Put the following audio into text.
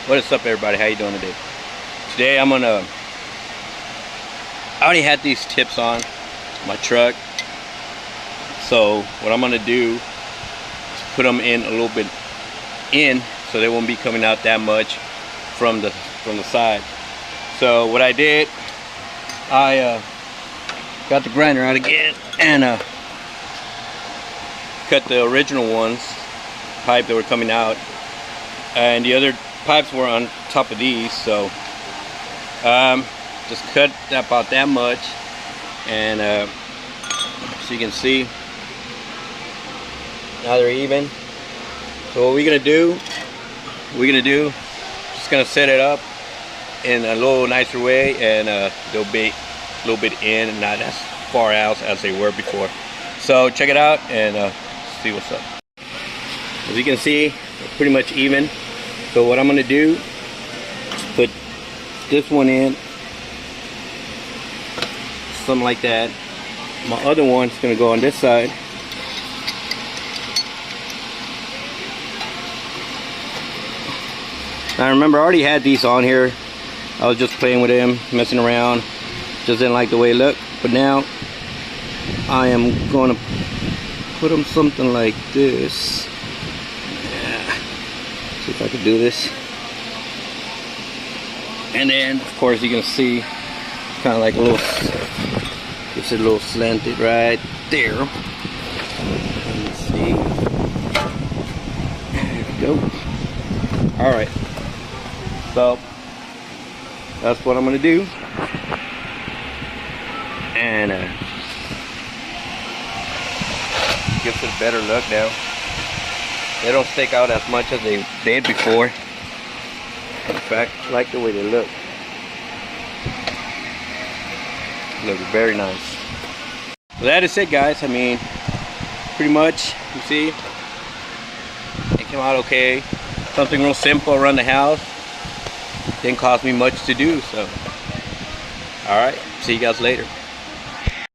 What is up, everybody? How you doing today? Today I already had these tips on my truck, so what I'm gonna do is put them in a little bit in, so they won't be coming out that much from the side. So what I did, I got the grinder out again and cut the original ones pipe that were coming out, and the other pipes were on top of these, so just cut about that much, and so you can see now they're even. So what we're gonna do, just gonna set it up in a little nicer way, and they'll be a little bit in and not as far out as they were before. So check it out and see what's up. As you can see, they're pretty much even. So what I'm gonna do is put this one in, something like that. My other one's gonna go on this side. Now remember, I already had these on here. I was just playing with them, messing around. Just didn't like the way it looked. But now I am gonna put them something like this. See if I can do this. And then of course you can see kind of like a little, it's a little slanted right there. Let's see. There we go. Alright. So that's what I'm gonna do. And gives it a better look now. They don't stick out as much as they did before. In fact, I like the way they look. Look very nice. Well, that is it, guys. I mean, pretty much, you see, it came out okay. Something real simple around the house. Didn't cost me much to do, so. Alright, see you guys later.